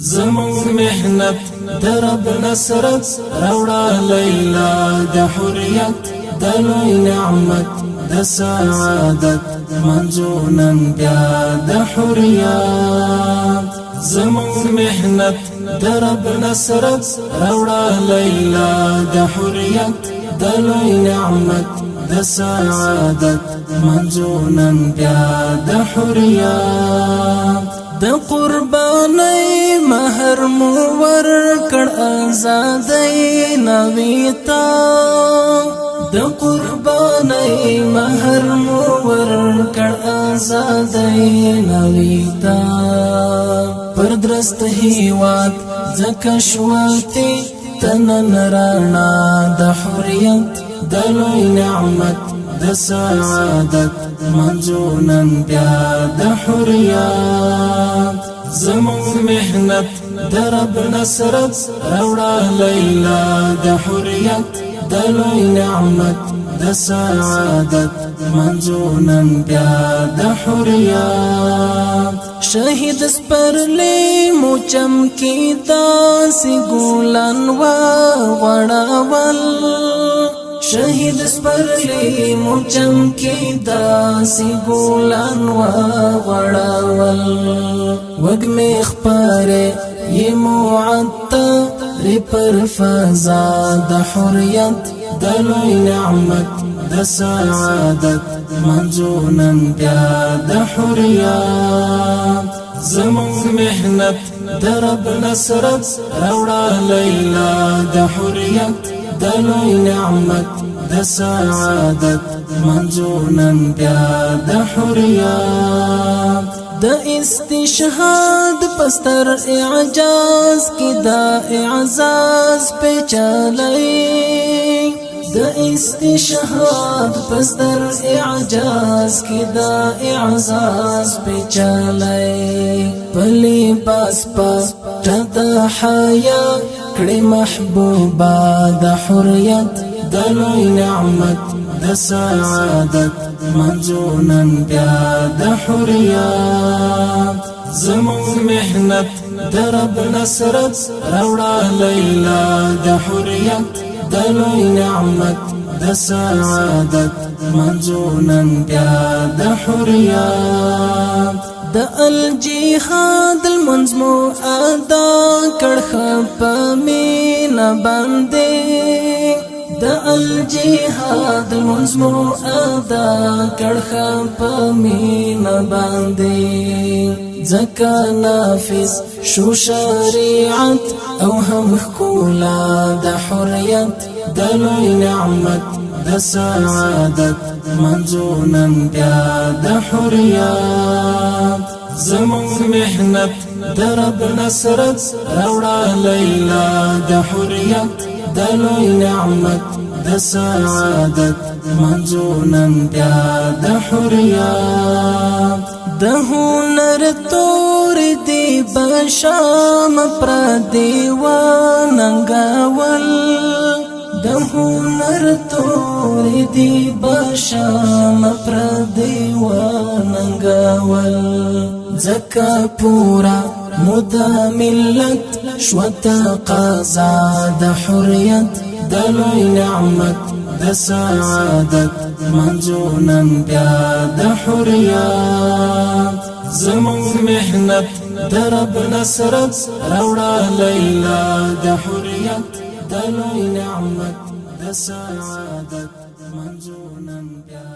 زمون محنت درب نصرت روڑا لیلا د حریت د لوی نعمت د سعادت منزونن بیا د حریت زمون محنت درب نصرت روڑا لیلا د حریت د لوی نعمت د سعادت منزونن بیا د حریت د قربانی مہر مو ورکړ آزادۍ نویتا د قربانی مہر مو ورکړ آزادۍ نویتا پر درست هیواد زکشوتی تنن رانا د حریت د لوی نعمت د سعادت منزونن بیا د حریت زمون محنت درب نصرت روڑا لیلا د حریت د لوی نعمت د سعادت منزونن بیا د حریت شهید سپرلی مو چمکی داسی ګلان و غړول شهید سپرلی مو چمکی داسی ګلان و غړول وګمې خپاره یمو عطر پر فضا د حریت د لوی نعمت د سعادت منزونن بیا د حریت زمون محنت درب نصرت روڑا لیلا د حریت د لوی نعمت د سعادت منزونن بیا د حریت د استشهاد پستر اعجاز کی دا اعزاز پہ چلئی د استشهاد پستر اعجاز کی دا اعزاز پہ چلئی پلی باس پا چدا حیا کڑی محبوبا د حریت د لوی نعمت د سعادت منزونن بیا د حریت زمون محنت درب نصرت روڑا لیلا د حریت د لوی نعمت د سعادت منزونن بیا د حریت د الجهاد المنزمو ادا کړه په مینا باندې د الجهاد المنزمو ادا کړه په مینا باندې زکا نافذ شو شریعت او هم کولا د حریت د لوی نعمت د سعادت منزونن بیا د حریت زمون محنت درب نصرت روڑا لیلا د حریت د لوی نعمت د سعادت منزونن بیا د حریت د هنر تور دی بشام پر دیواننګول د هنر تور دی بشام پر دیواننګول زکا پورا مدا ملت شوت قضا د حریت د لوی نعمت د سعادت منزونن بیا د حریت زمون محنت درب نصرت روڑا لیلا د حریت د لوی نعمت د سعادت منزونن بیا